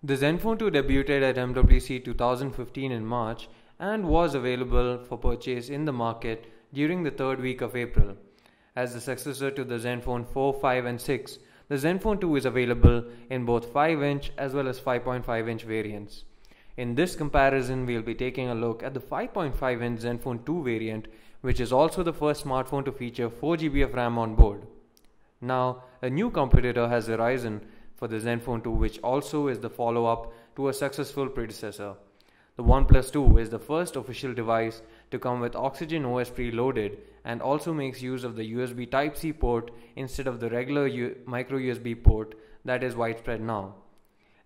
The Zenfone 2 debuted at MWC 2015 in March and was available for purchase in the market during the third week of April. As the successor to the Zenfone 4, 5 and 6, the Zenfone 2 is available in both 5-inch as well as 5.5-inch variants. In this comparison, we'll be taking a look at the 5.5-inch Zenfone 2 variant, which is also the first smartphone to feature 4GB of RAM on board. Now, a new competitor has arisen for the Zenfone 2, which also is the follow-up to a successful predecessor. The OnePlus 2 is the first official device to come with Oxygen OS preloaded and also makes use of the USB Type-C port instead of the regular micro USB port that is widespread now.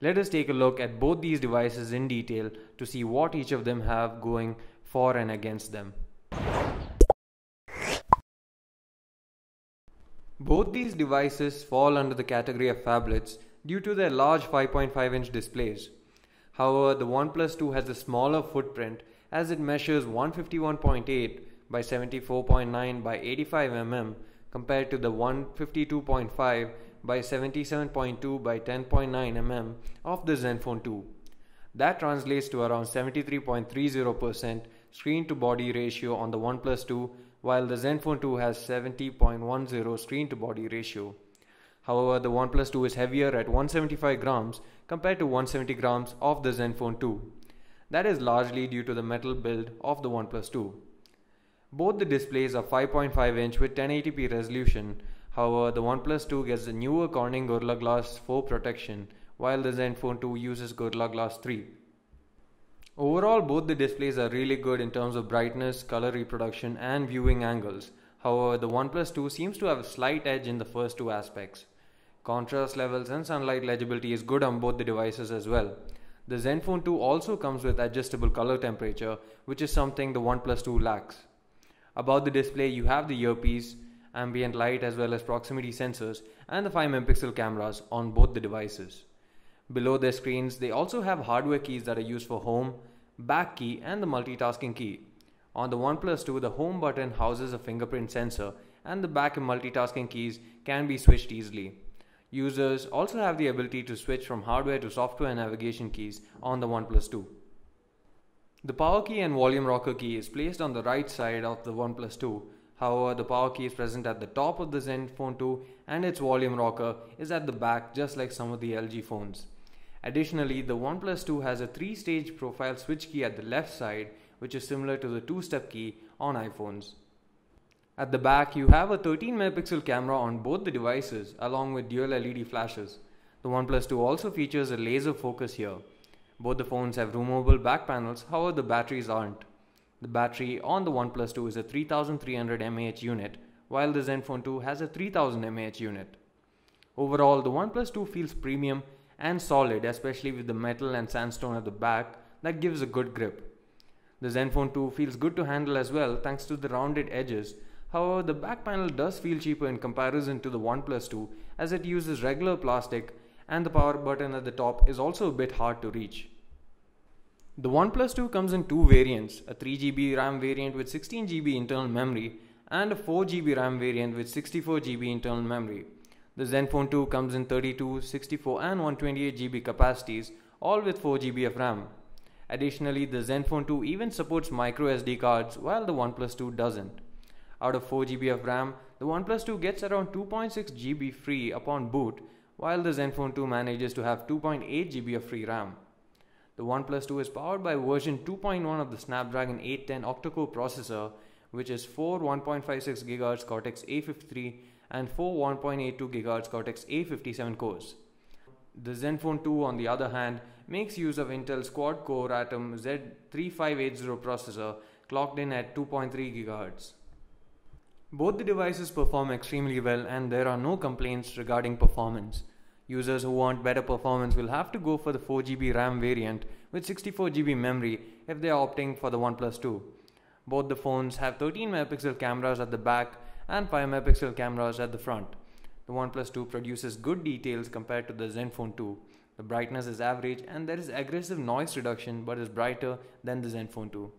Let us take a look at both these devices in detail to see what each of them have going for and against them. Both these devices fall under the category of phablets due to their large 5.5-inch displays. However, the OnePlus 2 has a smaller footprint as it measures 151.8 by 74.9 by 85 mm compared to the 152.5 by 77.2 by 10.9 mm of the Zenfone 2. That translates to around 73.30% screen to body ratio on the OnePlus 2, while the Zenfone 2 has 70.10 screen to body ratio. However, the OnePlus 2 is heavier at 175 grams compared to 170 grams of the Zenfone 2. That is largely due to the metal build of the OnePlus 2. Both the displays are 5.5-inch with 1080p resolution. However, the OnePlus 2 gets the newer Corning Gorilla Glass 4 protection, while the Zenfone 2 uses Gorilla Glass 3. Overall, both the displays are really good in terms of brightness, color reproduction and viewing angles. However, the OnePlus 2 seems to have a slight edge in the first two aspects. Contrast levels and sunlight legibility is good on both the devices as well. The Zenfone 2 also comes with adjustable color temperature, which is something the OnePlus 2 lacks. Above the display, you have the earpiece, ambient light as well as proximity sensors and the 5-megapixel cameras on both the devices. Below their screens, they also have hardware keys that are used for home, back key and the multitasking key. On the OnePlus 2, the home button houses a fingerprint sensor and the back and multitasking keys can be switched easily. Users also have the ability to switch from hardware to software and navigation keys on the OnePlus 2. The power key and volume rocker key is placed on the right side of the OnePlus 2. However, the power key is present at the top of the Zenfone 2 and its volume rocker is at the back, just like some of the LG phones. Additionally, the OnePlus 2 has a 3-stage profile switch key at the left side, which is similar to the 2-step key on iPhones. At the back, you have a 13-megapixel camera on both the devices along with dual LED flashes. The OnePlus 2 also features a laser focus here. Both the phones have removable back panels, however the batteries aren't. The battery on the OnePlus 2 is a 3300 mAh unit, while the Zenfone 2 has a 3000 mAh unit. Overall, the OnePlus 2 feels premium and solid, especially with the metal and sandstone at the back that gives a good grip. The Zenfone 2 feels good to handle as well thanks to the rounded edges. However, the back panel does feel cheaper in comparison to the OnePlus 2 as it uses regular plastic and the power button at the top is also a bit hard to reach. The OnePlus 2 comes in two variants, a 3GB RAM variant with 16GB internal memory and a 4GB RAM variant with 64GB internal memory. The Zenfone 2 comes in 32, 64 and 128GB capacities, all with 4GB of RAM. Additionally, the Zenfone 2 even supports micro SD cards while the OnePlus 2 doesn't. Out of 4GB of RAM, the OnePlus 2 gets around 2.6GB free upon boot, while the Zenfone 2 manages to have 2.8GB of free RAM. The OnePlus 2 is powered by version 2.1 of the Snapdragon 810 octa-core processor, which is 4 1.56 GHz Cortex-A53 and 4 1.82 GHz Cortex-A57 cores. The Zenfone 2, on the other hand, makes use of Intel's quad-core Atom Z3580 processor clocked in at 2.3 GHz. Both the devices perform extremely well and there are no complaints regarding performance. Users who want better performance will have to go for the 4GB RAM variant with 64GB memory if they are opting for the OnePlus 2. Both the phones have 13-megapixel cameras at the back and 5-megapixel cameras at the front. The OnePlus 2 produces good details compared to the Zenfone 2. The brightness is average and there is aggressive noise reduction but is brighter than the Zenfone 2.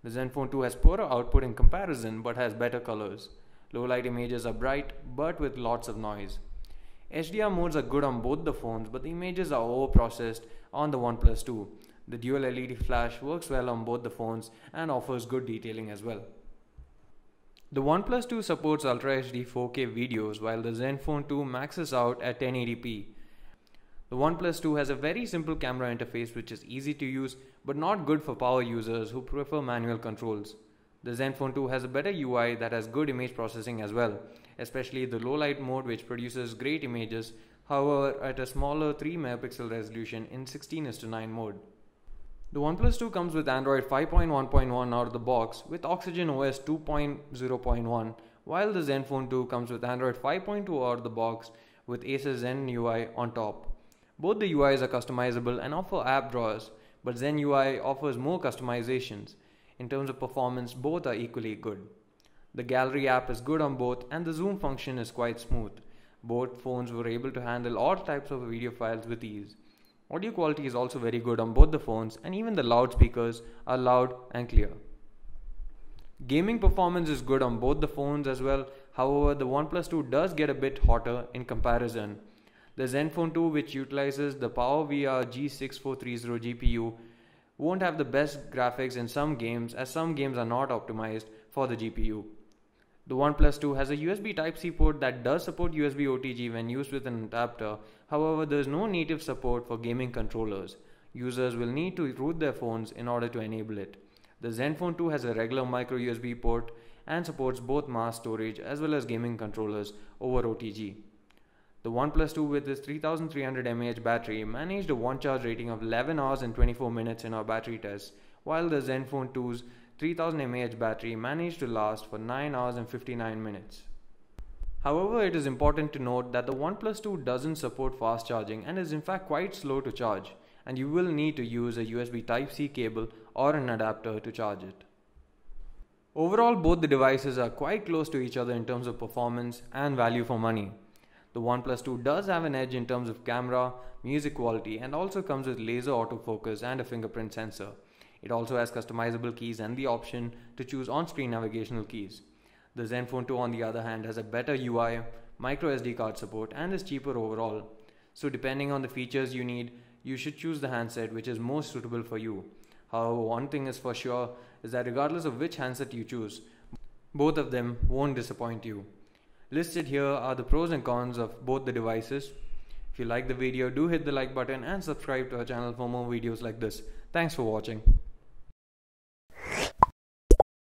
The Zenfone 2 has poorer output in comparison but has better colors. Low light images are bright but with lots of noise. HDR modes are good on both the phones, but the images are overprocessed on the OnePlus 2. The dual LED flash works well on both the phones and offers good detailing as well. The OnePlus 2 supports Ultra HD 4K videos, while the Zenfone 2 maxes out at 1080p. The OnePlus 2 has a very simple camera interface which is easy to use but not good for power users who prefer manual controls. The Zenfone 2 has a better UI that has good image processing as well, especially the low light mode which produces great images, however at a smaller 3 megapixel resolution in 16:9 mode. The OnePlus 2 comes with Android 5.1.1 out of the box with Oxygen OS 2.0.1, while the Zenfone 2 comes with Android 5.2 out of the box with Asus Zen UI on top. Both the UIs are customizable and offer app drawers, but Zen UI offers more customizations. In terms of performance, both are equally good. The Gallery app is good on both and the zoom function is quite smooth. Both phones were able to handle all types of video files with ease. Audio quality is also very good on both the phones, and even the loudspeakers are loud and clear. Gaming performance is good on both the phones as well, however the OnePlus 2 does get a bit hotter in comparison. The Zenfone 2, which utilizes the PowerVR G6430 GPU, won't have the best graphics in some games, as some games are not optimized for the GPU. The OnePlus 2 has a USB Type-C port that does support USB OTG when used with an adapter, however there is no native support for gaming controllers. Users will need to root their phones in order to enable it. The Zenfone 2 has a regular micro USB port and supports both mass storage as well as gaming controllers over OTG. The OnePlus 2 with its 3300 mAh battery managed a one charge rating of 11 hours and 24 minutes in our battery tests, while the Zenfone 2's 3000 mAh battery managed to last for 9 hours and 59 minutes. However, it is important to note that the OnePlus 2 doesn't support fast charging and is in fact quite slow to charge, and you will need to use a USB Type-C cable or an adapter to charge it. Overall, both the devices are quite close to each other in terms of performance and value for money. The OnePlus 2 does have an edge in terms of camera, music quality, and also comes with laser autofocus and a fingerprint sensor. It also has customizable keys and the option to choose on-screen navigational keys. The Zenfone 2 on the other hand has a better UI, micro SD card support, and is cheaper overall. So depending on the features you need, you should choose the handset which is most suitable for you. However, one thing is for sure is that regardless of which handset you choose, both of them won't disappoint you. Listed here are the pros and cons of both the devices. If you like the video, do hit the like button and subscribe to our channel for more videos like this. Thanks for watching.